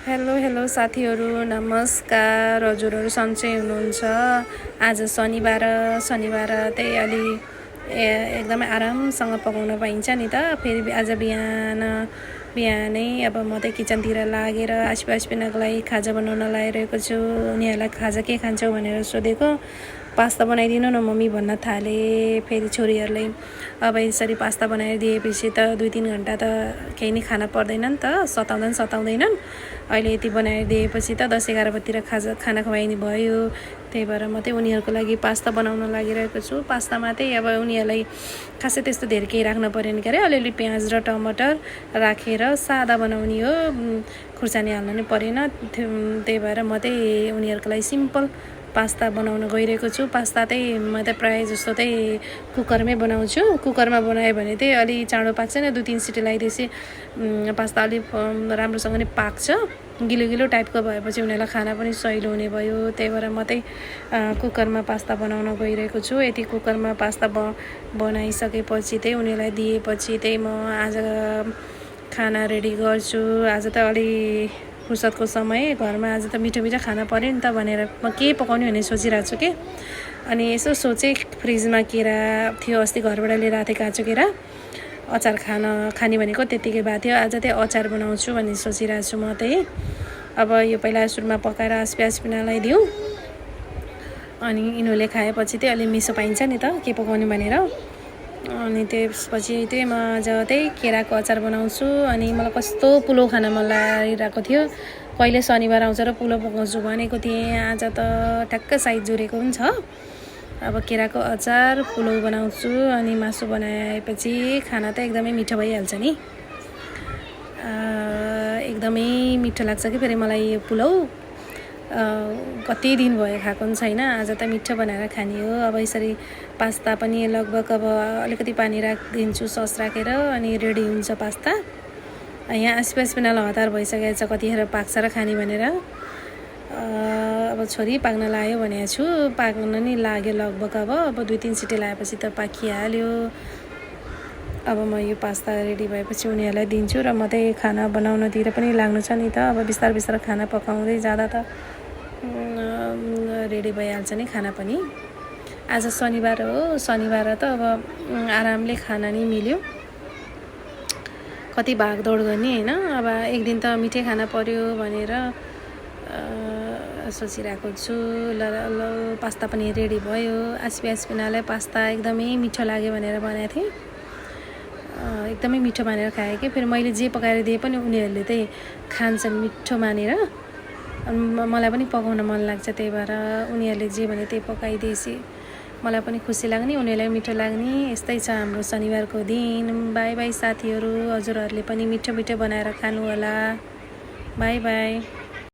Hello hello साथीहरू, नमस्कार। हजुरहरू सन्चै हुनुहुन्छ? आज शनिबार त्यही अलि एकदमै आरामसँग पकाउन पाइन्छ नि त। फेरि आज बिहानै अब म चाहिँ किचनतिर लागेर आसपासपिनाको लागि खाजा बनाउन लागिरहेको छु। उनीहरूलाई खाजा के खान्छौ भनेर सोधेको। पास्ता बनाइदिनु न मम्मी भन्न थाले। फेरि छोरीहरूले अब यसरी पास्ता बनाएर दिएपछि त 2-3 घन्टा त केही नै खाना पर्दैन नि त, सताउँदैनन्। अहिले यति बनाएर दिएपछि त 10-11 बजीतिर खाना खुवाइने भयो। त्यही भएर म चाहिँ उनीहरूको लागि पास्ता बनाउन लागिरहेको छु। पास्तामा चाहिँ अब उनीहरूलाई खासै त्यस्तो धेरै केही राख्न परेन के अरे, अलिअलि प्याज र टमाटर राखेर सादा बनाउने हो, खुर्सानी हाल्न नै परेन। त्यही भएर म चाहिँ उनीहरूको लागि सिम्पल पास्ता बनाउन गइरहेको छु। पास्ता चाहिँ म त प्रायः जस्तो चाहिँ कुकरमै बनाउँछु। कुकरमा बनायो भने चाहिँ अलि चाँडो पाक्छ नि, 2-3 सिटी लगाइदिएपछि पास्ता अलिक राम्रोसँग नै पाक्छ। गिलो टाइपको भएपछि उनीहरूलाई खाना पनि सहिलो हुने भयो। त्यही भएर म चाहिँ कुकरमा पास्ता बनाउन गइरहेको छु। यति कुकरमा पास्ता बनाइसकेपछि चाहिँ उनीहरूलाई दिएपछि चाहिँ म आज खाना रेडी गर्छु। आज त अलि फुर्सदको समय, घरमा आज त मिठो खाना पर्यो नि त भनेर म के पकाउने भनेर सोचिरहेको छु कि। अनि यसो सोचेँ, फ्रिजमा केरा थियो, अस्ति घरबाट लिएर आएको थिएँ काँचो केरा। अचार खाने भनेको त्यत्तिकै भएको थियो। आज चाहिँ अचार बनाउँछु भन्ने सोचिरहेको छु म चाहिँ। अब यो पहिला सुरुमा पकाएर प्याज दिउँ, अनि यिनीहरूले खाएपछि चाहिँ अलि मिसो पाइन्छ नि त के पकाउने भनेर। अनि त्यसपछि चाहिँ म आज चाहिँ केराको अचार बनाउँछु। अनि मलाई कस्तो पुलाउ खान मन लागिरहेको थियो। कहिले शनिबार आउँछ र पुलाउ पकाउँछु भनेको थिएँ। आज त ठ्याक्क साइज जुरेको पनि छ। अब केराको अचार पुलाउ बनाउँछु। अनि मासु बनाएपछि खाना त एकदमै मिठो भइहाल्छ नि। एकदमै मिठो लाग्छ कि फेरि मलाई यो पुलाउ। कति दिन भयो खाएको पनि छैन। आज त मिठो बनाएर खाने हो। अब यसरी पास्ता पनि लगभग अब अलिकति पानी राखिदिन्छु सस राखेर, अनि रेडी हुन्छ पास्ता। यहाँ आसपासपिनालाई हतार भइसकेको छ कतिखेर पाक्छ र खाने भनेर। अब छोरी पाक्न लाग्यो भनेको छु, पाक्न नि लाग्यो लगभग। अब 2-3 सिटी लगाएपछि त पाकिहाल्यो। अब म यो पास्ता रेडी भएपछि उनीहरूलाई दिन्छु र म चाहिँ खाना बनाउनतिर पनि लाग्नु छ नि त। अब बिस्तारै खाना पकाउँदै जाँदा त रेडी भइहाल्छ नि खाना पनि। आज शनिबार हो, शनिबार त अब आरामले खाना नि मिल्यो। कति भागदौड गर्ने होइन। अब एक दिन त मिठै खाना पर्यो भनेर सोचिरहेको छु। ल पास्ता पनि रेडी भयो। आसपासपिनालाई पास्ता एकदमै मिठो लाग्यो भनेर भनेको थिएँ। एकदमै मिठो मानेर खाएँ कि। फेरि मैले जे पकाएर दिए पनि उनीहरूले चाहिँ खान्छन् मिठो मानेर। मलाई पनि पकाउन मन लाग्छ। त्यही भएर उनीहरूले जे भने त्यही पकाइदिएपछि मलाई पनि खुसी लाग्ने, उनीहरूलाई मिठो लाग्ने। यस्तै छ हाम्रो शनिबारको दिन। बाई बाई साथीहरू, हजुरहरूले पनि मिठो बनाएर खानु होला। By by.